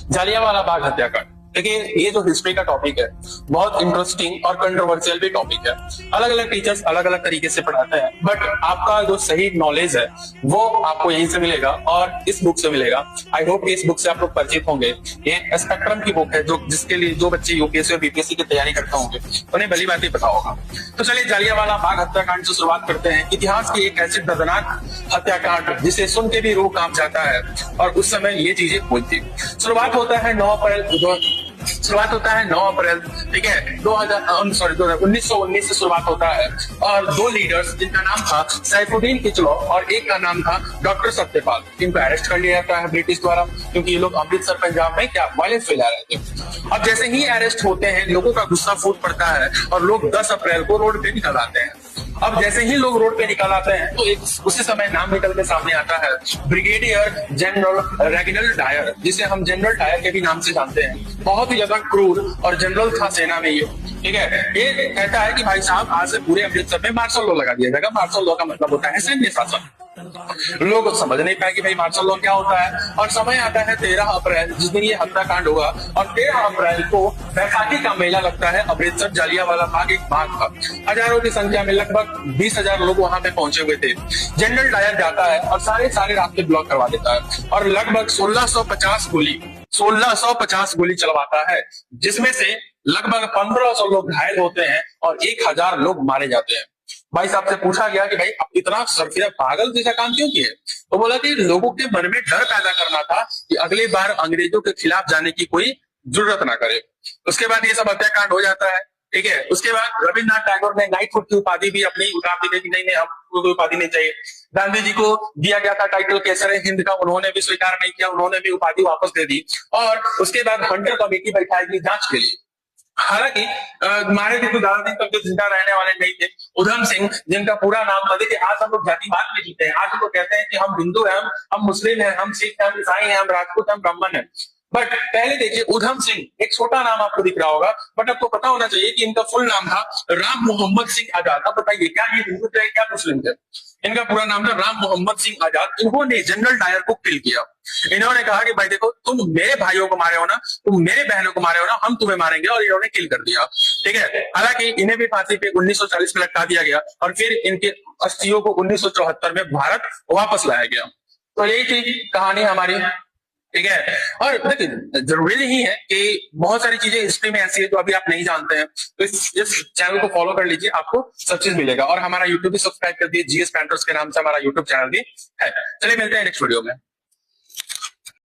जालियांवाला बाग हत्याकांड। देखिए, ये जो हिस्ट्री का टॉपिक है बहुत इंटरेस्टिंग और कंट्रोवर्शियल भी टॉपिक है। अलग अलग टीचर्स अलग अलग तरीके से पढ़ाते हैं, बट आपका जो सही नॉलेज है वो आपको यहीं से मिलेगा और इस बुक से मिलेगा। आई होप इस बुक से आप लोग परिचित होंगे। ये स्पेक्ट्रम की बुक है, जो जिसके लिए जो बच्चे यूपीएससी और बीपीएससी की तैयारी करते होंगे उन्हें भली बात ही पता होगा। तो चलिए जालियांवाला बाग हत्याकांड से शुरुआत करते हैं। इतिहास की एक ऐसी दर्दनाक हत्याकांड जिसे सुन के भी रूह कांप जाता है, और उस समय ये चीजें हुई थी। शुरुआत होता है 9 अप्रैल, ठीक है, 1919 से शुरुआत होता है। और दो लीडर्स जिनका नाम था सैफुद्दीन किचलो और एक का नाम था डॉक्टर सत्यपाल, इनको अरेस्ट कर लिया जाता है ब्रिटिश द्वारा, क्योंकि ये लोग अमृतसर पंजाब में क्या वायलेंस फैला रहे थे। अब जैसे ही अरेस्ट होते हैं लोगों का गुस्सा फूट पड़ता है और लोग 10 अप्रैल को रोड पे निकल आते हैं। अब जैसे ही लोग रोड पे निकल आते हैं तो एक उसी समय नाम निकल के सामने आता है ब्रिगेडियर जनरल रेगिनल्ड डायर, जिसे हम जनरल डायर के भी नाम से जानते हैं। बहुत ही ज्यादा क्रूर और जनरल था सेना में ये, ठीक है। ये कहता है कि भाई साहब आज से पूरे अमृतसर में मार्शल लॉ लगा दिया जाएगा। मार्शल लॉ का मतलब होता है सैन्य शासन। लोग समझ नहीं पाए कि भाई मार्शल लॉ क्या होता है। और समय आता है 13 अप्रैल, जिस दिन ये हत्याकांड होगा, और 13 अप्रैल को बैसाखी का मेला लगता है अमृतसर। जालियांवाला बाग एक बाग था, हजारों की संख्या में लगभग 20,000 लोग वहां पे पहुंचे हुए थे। जनरल डायर जाता है और सारे रास्ते ब्लॉक करवा देता है और लगभग 1650 गोली चलवाता है, जिसमें से लगभग 1500 लोग घायल होते हैं और 1000 लोग मारे जाते हैं। भाई साहब से पूछा गया कि भाई आप इतना सरफिरा पागल जैसा काम क्यों किए? तो बोला कि लोगों के मन में डर पैदा करना था कि अगली बार अंग्रेजों के खिलाफ जाने की कोई जरूरत ना करे। उसके बाद ये सब हत्याकांड हो जाता है, ठीक है। उसके बाद रविन्द्रनाथ टैगोर ने नाइटहुड की उपाधि भी अपनी उतार दी कि नहीं हमको कोई उपाधि नहीं चाहिए। गांधी जी को दिया गया था टाइटल केसर हिंद का, उन्होंने भी स्वीकार नहीं किया, उन्होंने भी उपाधि वापस दे दी। और उसके बाद हंटर कमेटी बैठाई गई जांच के लिए। हालांकि मारे थे तो ज्यादा दिन तक तो जिंदा रहने वाले नहीं थे। उधम सिंह, जिनका पूरा नाम था, देखिए आज हम लोग जातिवाद में जीते हैं। आज हम लोग कहते हैं कि हम हिंदू हैं, हम मुस्लिम हैं, हम सिख हैं, हम ईसाई हैं, हम राजपूत हैं, हम ब्राह्मण हैं। बट पहले देखिए, उधम सिंह एक छोटा नाम आपको दिख रहा होगा, बट आपको पता होना चाहिए कि इनका फुल नाम था राम मोहम्मद सिंह आजाद। अब बताइए क्या ये हिंदू थे क्या मुस्लिम थे? इनका पूरा नाम था राम मोहम्मद सिंह आजाद। इन्होंने जनरल डायर को किल किया। इन्होंने कहा कि भाई देखो, तुम मेरे भाइयों को मारे हो ना, तुम मेरे बहनों को मारे हो ना, हम तुम्हें मारेंगे, और इन्होंने किल कर दिया, ठीक है। हालांकि इन्हें भी फांसी पे 1940 में लटका दिया गया और फिर इनके अस्थियों को 1974 में भारत वापस लाया गया। तो यही थी कहानी हमारी, ठीक है। और देखिए, जरूरी नहीं है कि बहुत सारी चीजें हिस्ट्री में ऐसी है जो अभी आप नहीं जानते हैं, तो इस चैनल को फॉलो कर लीजिए, आपको सब चीज मिलेगा। और हमारा यूट्यूब भी सब्सक्राइब कर दिए, जीएस पैंटर्स के नाम से हमारा यूट्यूब चैनल भी है। चलिए मिलते हैं नेक्स्ट वीडियो में।